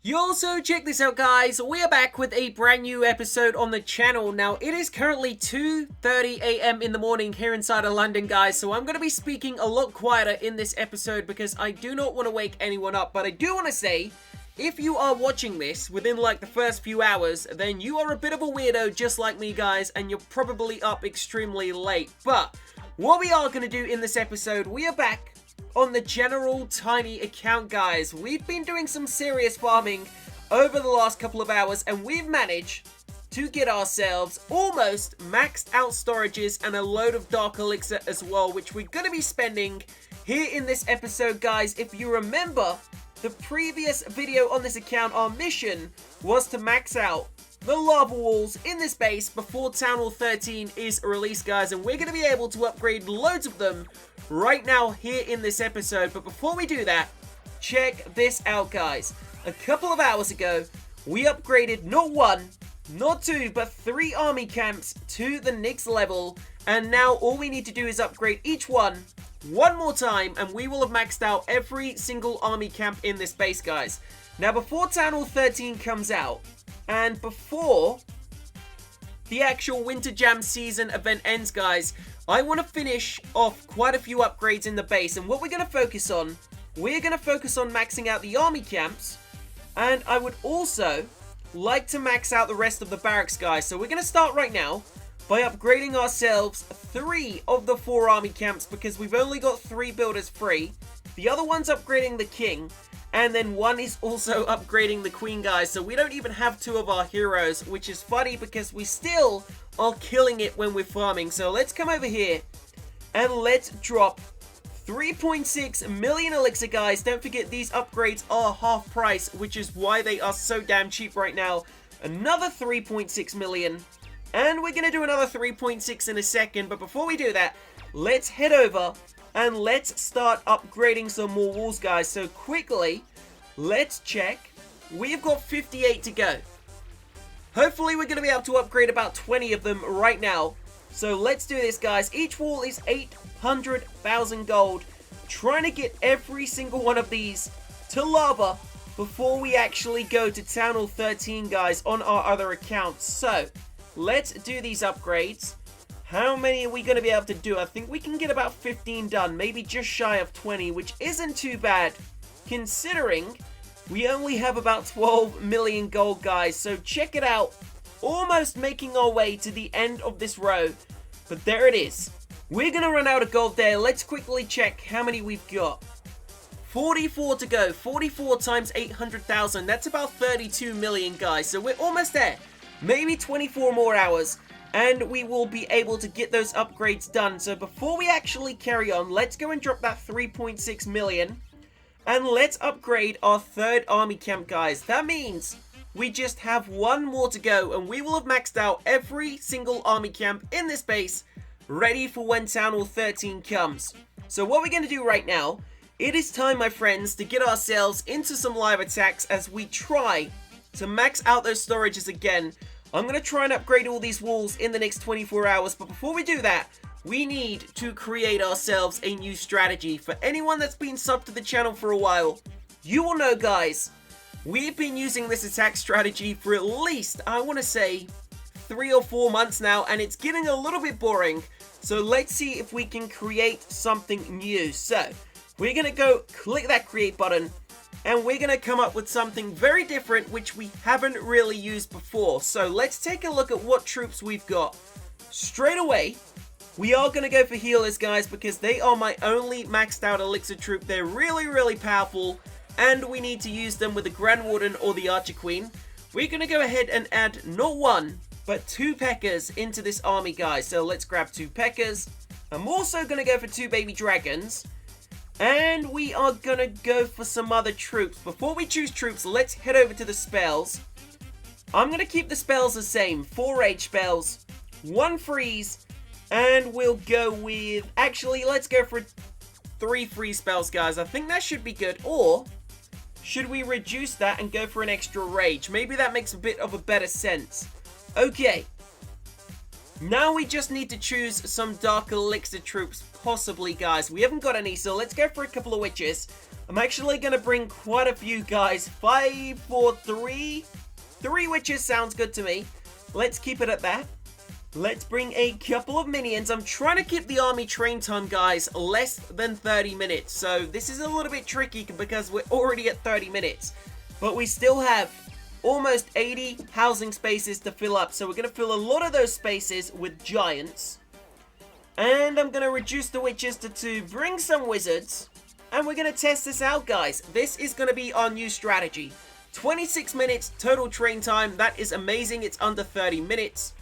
You also check this out, guys. We are back with a brand new episode on the channel. Now, it is currently 2:30 a.m. in the morning here inside of London, guys. So I'm going to be speaking a lot quieter in this episode because I do not want to wake anyone up. But I do want to say, if you are watching this within like the first few hours, then you are a bit of a weirdo just like me, guys. And you're probably up extremely late. But what we are going to do in this episode, we are back on the general tiny account, guys. We've been doing some serious farming over the last couple of hours and we've managed to get ourselves almost maxed out storages and a load of dark elixir as well, which we're going to be spending here in this episode, guys. If you remember the previous video on this account, our mission was to max out the lava walls in this base before Town Hall 13 is released, guys, and we're going to be able to upgrade loads of them right now here in this episode. But before we do that, check this out, guys. A couple of hours ago, we upgraded not one, not two, but 3 army camps to the next level, and now all we need to do is upgrade each one more time, and we will have maxed out every single army camp in this base, guys. Now, before Town Hall 13 comes out, and before the actual Winter Jam season event ends, guys, I want to finish off quite a few upgrades in the base. And what we're going to focus on, we're going to focus on maxing out the army camps. And I would also like to max out the rest of the barracks, guys. So we're going to start right now by upgrading ourselves 3 of the 4 army camps, because we've only got 3 builders free. The other one's upgrading the king. And then one is also upgrading the queen, guys. So we don't even have 2 of our heroes, which is funny because we still are killing it when we're farming. So let's come over here and let's drop 3.6 million elixir, guys. Don't forget, these upgrades are half price, which is why they are so damn cheap right now. Another 3.6 million. And we're going to do another 3.6 in a second. But before we do that, let's head over and let's start upgrading some more walls, guys. So quickly, let's check. We've got 58 to go. Hopefully, we're going to be able to upgrade about 20 of them right now. So let's do this, guys. Each wall is 800,000 gold. Trying to get every single one of these to lava before we actually go to Town Hall 13, guys, on our other accounts. So let's do these upgrades. How many are we going to be able to do? I think we can get about 15 done, maybe just shy of 20, which isn't too bad, considering we only have about 12 million gold, guys. So check it out, almost making our way to the end of this row, but there it is. We're going to run out of gold there. Let's quickly check how many we've got. 44 to go, 44 times 800,000, that's about 32 million, guys. So we're almost there, maybe 24 more hours. And we will be able to get those upgrades done. So before we actually carry on, let's go and drop that 3.6 million. And let's upgrade our 3rd army camp, guys. That means we just have 1 more to go. And we will have maxed out every single army camp in this base, ready for when Town Hall 13 comes. So what we're going to do right now, it is time, my friends, to get ourselves into some live attacks as we try to max out those storages again. I'm going to try and upgrade all these walls in the next 24 hours, but before we do that, we need to create ourselves a new strategy. For anyone that's been subbed to the channel for a while, you will know, guys, we've been using this attack strategy for at least, I want to say, 3 or 4 months now, and it's getting a little bit boring. So let's see if we can create something new. So we're going to go click that create button, and we're going to come up with something very different, which we haven't really used before. So let's take a look at what troops we've got. Straight away, we are going to go for healers, guys, because they are my only maxed out elixir troop. They're really, really powerful, and we need to use them with the Grand Warden or the Archer Queen. We're going to go ahead and add not 1, but 2 P.E.K.K.A.s into this army, guys. So let's grab 2 P.E.K.K.A.s. I'm also going to go for 2 baby dragons. And we are going to go for some other troops. Before we choose troops, let's head over to the spells. I'm going to keep the spells the same. 4 rage spells, 1 freeze, and we'll go with... Actually, let's go for 3 freeze spells, guys. I think that should be good. Or should we reduce that and go for an extra rage? Maybe that makes a bit of a better sense. Okay. Now we just need to choose some Dark Elixir troops, possibly, guys. We haven't got any, so let's go for a couple of witches. I'm actually going to bring quite a few guys. 5, 4, 3. 3 witches sounds good to me. Let's keep it at that. Let's bring a couple of minions. I'm trying to keep the army train time, guys, less than 30 minutes. So this is a little bit tricky because we're already at 30 minutes. But we still have almost 80 housing spaces to fill up. So we're going to fill a lot of those spaces with giants. And I'm going to reduce the witches to 2, bring some wizards. And we're going to test this out, guys. This is going to be our new strategy. 26 minutes total train time. That is amazing. It's under 30 minutes.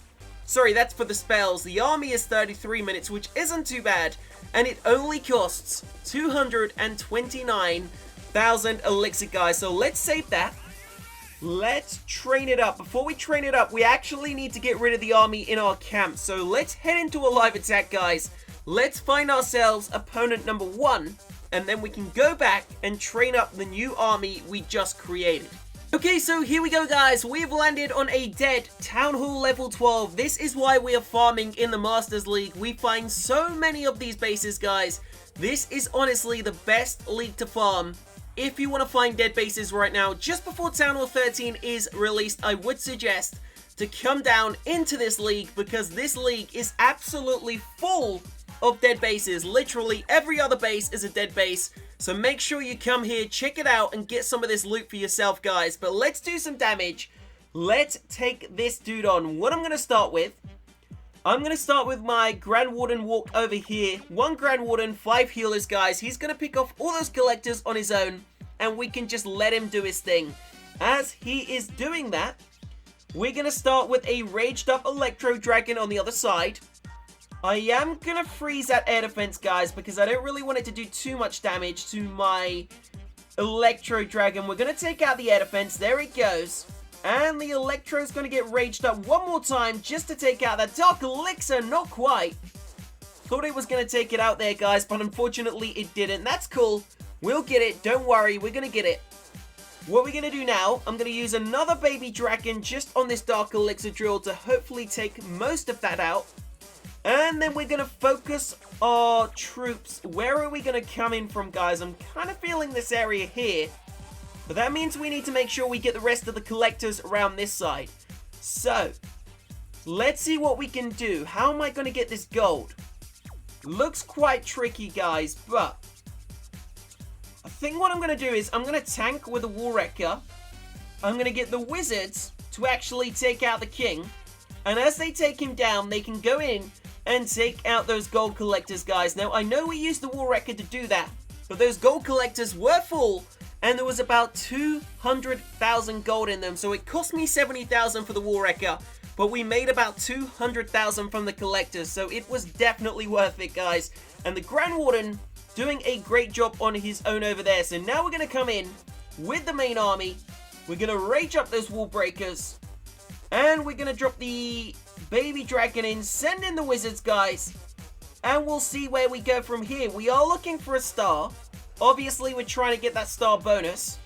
Sorry, that's for the spells. The army is 33 minutes, which isn't too bad. And it only costs 229,000 elixir, guys. So let's save that. Let's train it up. Before we train it up, we actually need to get rid of the army in our camp. So let's head into a live attack, guys. Let's find ourselves opponent number 1. And then we can go back and train up the new army we just created. Okay, so here we go, guys. We've landed on a dead Town Hall level 12. This is why we are farming in the Masters League. We find so many of these bases, guys. This is honestly the best league to farm. If you want to find dead bases right now, just before Town Hall 13 is released, I would suggest to come down into this league because this league is absolutely full of dead bases. Literally every other base is a dead base. So make sure you come here, check it out, and get some of this loot for yourself, guys. But let's do some damage. Let's take this dude on. What I'm going to start with, I'm going to start with my Grand Warden walk over here. 1 Grand Warden, 5 healers, guys. He's going to pick off all those collectors on his own, and we can just let him do his thing. As he is doing that, we're going to start with a raged up Electro Dragon on the other side. I am going to freeze that air defense, guys, because I don't really want it to do too much damage to my Electro Dragon. We're going to take out the air defense. There it goes. And the Electro is going to get raged up one more time just to take out that Dark Elixir. Not quite. Thought it was going to take it out there, guys, but unfortunately it didn't. That's cool. We'll get it. Don't worry. We're going to get it. What we're going to do now, I'm going to use another Baby Dragon just on this Dark Elixir drill to hopefully take most of that out. And then we're going to focus our troops. Where are we going to come in from, guys? I'm kind of feeling this area here. But that means we need to make sure we get the rest of the collectors around this side. So, let's see what we can do. How am I going to get this gold? Looks quite tricky, guys, but I think what I'm going to do is I'm going to tank with a War Wrecker. I'm going to get the wizards to actually take out the king. And as they take him down, they can go in and take out those gold collectors, guys. Now, I know we used the War Wrecker to do that, but those gold collectors were full, and there was about 200,000 gold in them. So it cost me 70,000 for the War Wrecker, but we made about 200,000 from the collectors. So it was definitely worth it, guys. And the Grand Warden doing a great job on his own over there. So now we're going to come in with the main army. We're going to rage up those wall breakers. And we're going to drop the Baby Dragon in, send in the wizards, guys, and we'll see where we go from here. We are looking for a star. Obviously, we're trying to get that star bonus.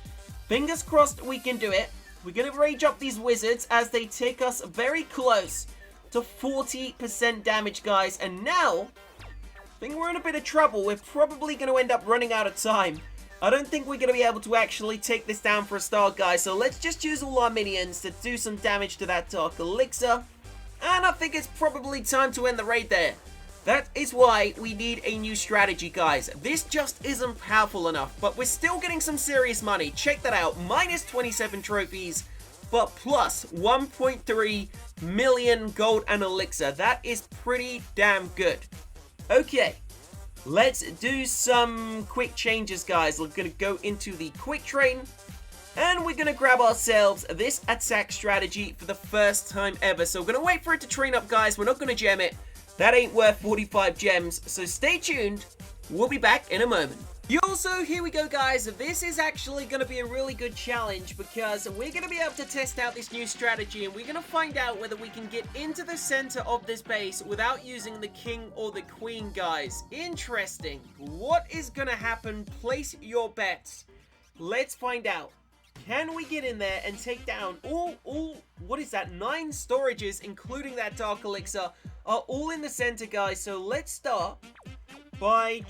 Fingers crossed we can do it. We're going to rage up these wizards as they take us very close to 40% damage, guys. And now, I think we're in a bit of trouble. We're probably going to end up running out of time. I don't think we're going to be able to actually take this down for a start, guys. So let's just use all our minions to do some damage to that Dark Elixir. And I think it's probably time to end the raid there. That is why we need a new strategy, guys. This just isn't powerful enough, but we're still getting some serious money. Check that out. Minus 27 trophies, but plus 1.3 million gold and elixir. That is pretty damn good. Okay. Let's do some quick changes, guys. We're going to go into the quick train. And we're going to grab ourselves this attack strategy for the first time ever. So we're going to wait for it to train up, guys. We're not going to gem it. That ain't worth 45 gems. So stay tuned. We'll be back in a moment. Also, here we go, guys. This is actually going to be a really good challenge because we're going to be able to test out this new strategy. And we're going to find out whether we can get into the center of this base without using the king or the queen, guys. Interesting. What is going to happen? Place your bets. Let's find out. Can we get in there and take down what is that? 9 storages, including that Dark Elixir, are all in the center, guys. So let's start by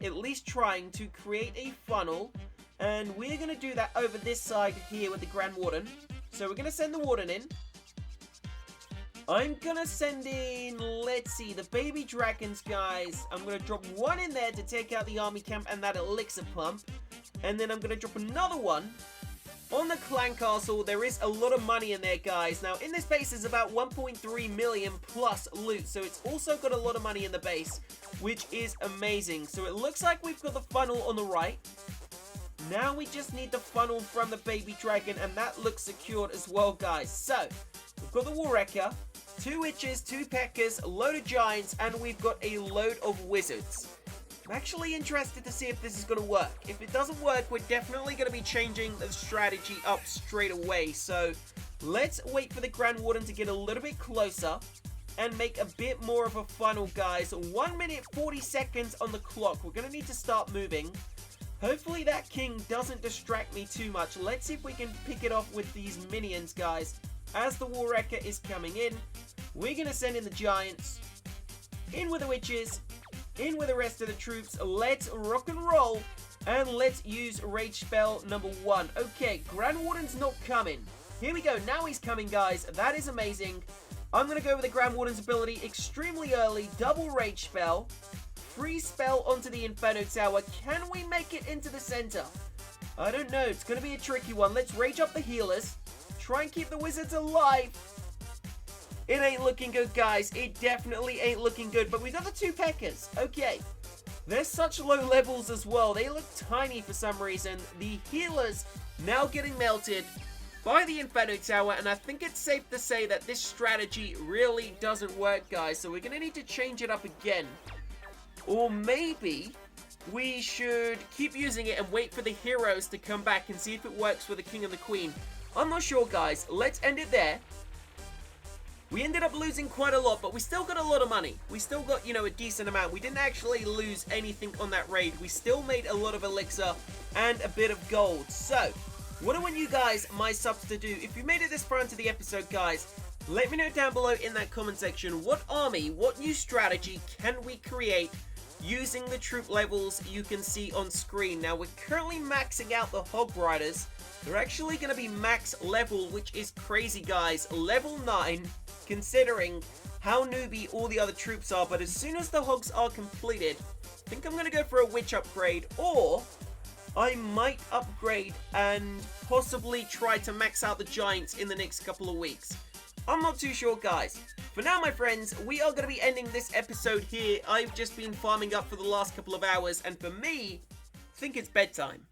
at least trying to create a funnel. And we're going to do that over this side here with the Grand Warden. So we're going to send the Warden in. I'm going to send in, let's see, the baby dragons, guys. I'm going to drop one in there to take out the army camp and that elixir pump. And then I'm going to drop another one on the clan castle. There is a lot of money in there, guys. Now, in this base is about 1.3 million plus loot. So it's also got a lot of money in the base, which is amazing. So it looks like we've got the funnel on the right. Now we just need the funnel from the baby dragon, and that looks secured as well, guys. So, we've got the War Wrecker, 2 witches, 2 P.E.K.K.A.s, a load of giants, and we've got a load of wizards. I'm actually interested to see if this is going to work. If it doesn't work, we're definitely going to be changing the strategy up straight away. So, let's wait for the Grand Warden to get a little bit closer and make a bit more of a funnel, guys. 1 minute 40 seconds on the clock. We're going to need to start moving. Hopefully that king doesn't distract me too much. Let's see if we can pick it off with these minions, guys. As the War Wrecker is coming in, we're going to send in the giants, in with the witches, in with the rest of the troops. Let's rock and roll, and let's use Rage Spell number 1. Okay, Grand Warden's not coming. Here we go. Now he's coming, guys. That is amazing. I'm going to go with the Grand Warden's ability extremely early. Double Rage Spell. Free spell onto the Inferno Tower. Can we make it into the center? I don't know. It's going to be a tricky one. Let's rage up the healers. Try and keep the wizards alive. It ain't looking good, guys. It definitely ain't looking good. But we got the 2 P.E.K.K.A.s. Okay. They're such low levels as well. They look tiny for some reason. The healers now getting melted by the Inferno Tower. And I think it's safe to say that this strategy really doesn't work, guys. So we're going to need to change it up again. Or maybe we should keep using it and wait for the heroes to come back and see if it works for the king and the queen. I'm not sure, guys. Let's end it there. We ended up losing quite a lot, but we still got a lot of money. We still got, a decent amount. We didn't actually lose anything on that raid. We still made a lot of elixir and a bit of gold. So, what I want you guys, my subs, to do, if you made it this far into the episode, guys, let me know down below in that comment section, what army, what new strategy can we create using the troop levels you can see on screen. Now, we're currently maxing out the Hog Riders. They're actually going to be max level, which is crazy, guys. Level 9, considering how newbie all the other troops are. But as soon as the Hogs are completed, I think I'm going to go for a Witch upgrade. Or I might upgrade and possibly try to max out the Giants in the next couple of weeks. I'm not too sure, guys. For now, my friends, we are going to be ending this episode here. I've just been farming up for the last couple of hours, and for me, I think it's bedtime.